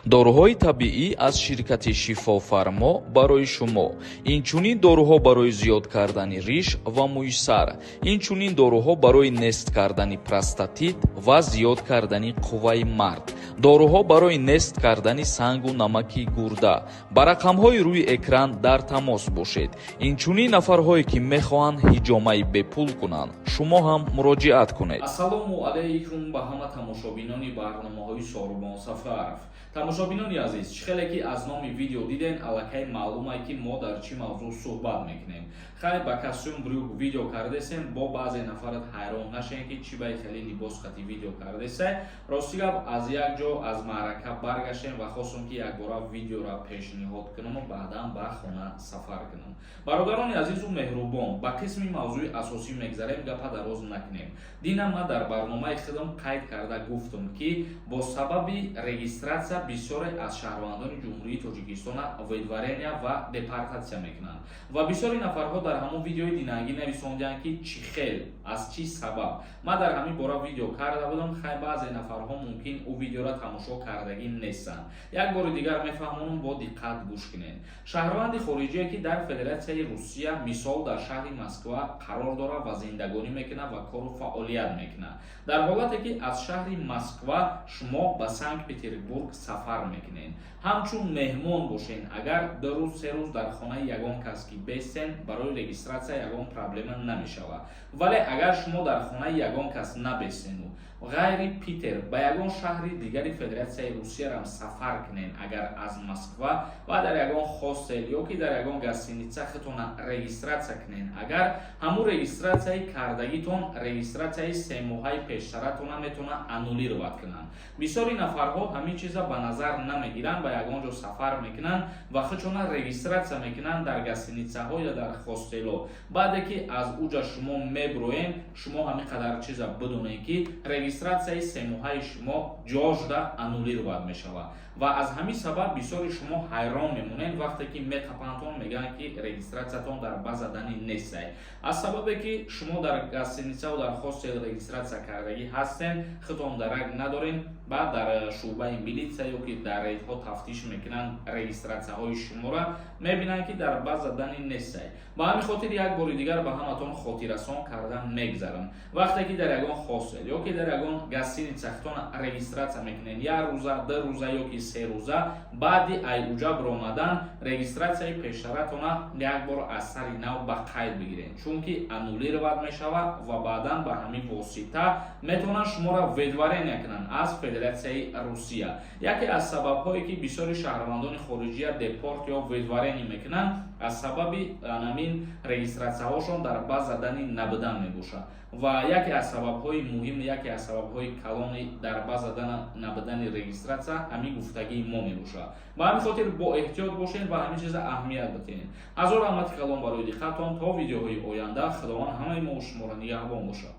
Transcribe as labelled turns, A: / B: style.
A: доруҳои табиӣ аз ширкати шифофармо барои шумо. Инчунин доруҳо барои зиёд кардани риш ва мӯйсар. Инчунин доруҳо барои нест кардани простатит ва зиёд кардани қувваи мард. доруҳо барои нест кардани сангу намаки гурда. ба рақамҳои рӯи экран дар тамос бошед. Инчунин нафарҳое ки мехоҳанд ҳиҷомаи бепул кунанд, шумо ҳам муроҷиат кунед.
B: ассалому алайкум ба ҳама тамошобинони барномаҳои Сорубон Сафаров. тамошобинони азиз, чӣ хеле ки аз номи видео диден, аллакай маълуме ки мо дар чӣ мавзӯъ суҳбат мекунем. хай ба костюм брюк видео кардесем, бо баъзе нафарат ҳайрон нашен ки чӣ бай хеле либос хати видео кардесай. рости гап аз як ҷо аз маърака баргаштем ва хостам ки якбора видеора пешниҳод кунаму баъдан ба хона сафар кунам. бародарони азизу меҳрубон, ба қисми мавзӯи асосӣ мегзарем, гапа дароз накунем. дина ман дар барномаи худам қайд карда гуфтам ки бо сабаби регистратсия бисёре аз шаҳрвандони ҷумҳурии Тоҷикистона видварения ва депортатсия мекунанд ва бисёри нафарҳо дар ҳамон видеои динагӣ нависонданд ки чӣ хел, аз чӣ сабаб. ман дар ҳамин бора видео карда будам, хай баъзе нафарҳо мумкин ӯ видеоро тамошо кардагӣ нестанд. як бори дигар мефаҳмонам, бо диққат гӯш кунед. шаҳрванди хориҷие ки дар Федератсияи Русия, мисол дар шаҳри Москва қарор дорад ва зиндагонӣ мекунад ва кору фаъолият мекунад. дар ҳолате ки аз шаҳри Москва шумо ба Санкт Петербург сафар мекунед, ҳамчун меҳмон бошен, агар 2 рӯз 3 рӯз дар хонаи ягон кас ки бестен, барои регистратсия ягон проблема намешавад. вале агар шумо дар хонаи ягон кас набестену ғайри Питер ба ягон шаҳри дигари Федератсияи Русиярам сафар кунед, агар аз Москва ва дар ягон хостел ё ки дар ягон гостиница худтона регистратсия кунед, агар ҳамун регистратсияи кардагитон регистратсияи 3 моҳаи пештаратона метавона аннулировать кунанд. бисёри нафарҳо ҳамин чиза ба назар намегиранд, ба ягон ҷо сафар мекунанд ва худшона регистратсия мекунанд дар гостиницаҳо ё дар хостелҳо. баъде ки аз уҷа шумо меброем, шумо ҳамин қадар чиза бидонед ки регистратсияи 3 моҳаи шумо ҷо шуда аннулировать мешавад ва аз ҳамин сабаб бисёри шумо ҳайрон мемонед вақте ки метапантон мегӯянд ки регистратсиятон дар база данӣ нестай. аз сабабе ки шумо дар гостиницаву дар хостел регистратсия кардагӣ ҳастен, худтон дарак надорен, баъд дар шуъбаи милитсия ё ки дар рейдҳо тафтиш мекунанд регистратсияҳои шуморо, мебинанд ки дар база данӣ нестай. ба ҳамин хотир як бори дигар ба ҳаматон хотиррасон кардан мегзарам. вақте ки дар ягон хостел ё ки дар ягон гостиница худтон регистратсия мекунед, 1 рӯза, 2 рӯза ё ки 3 рӯза, баъди айуҷа биромадан регистратсияи пештаратона як бор аз сари нав ба қайд бигиред, чунки аннулировать мешавад ва баъдан ба ҳамин восита метавонанд шуморо видварения кунанд аз Федератсияи Русия. яке аз сабабҳое ки бисёри шаҳрвандони хориҷия депорт ё видваренӣ мекунанд, аз сабаби ҳамин регистратсияҳошон дар база данӣ набудан мебошад ва яке аз сабабҳои муҳим, яке аз сабабҳои калони дар база дана набудани регистратсия ҳамин гуфтагии мо мебошад. ба ҳамин хотир бо эҳтиёт бошед ва ҳамин чиза аҳамият батенед. ҳазор раҳмати калон барои диққатон. то видеоҳои оянда, худованд ҳамаи мо шуморо нигаҳбон бошад.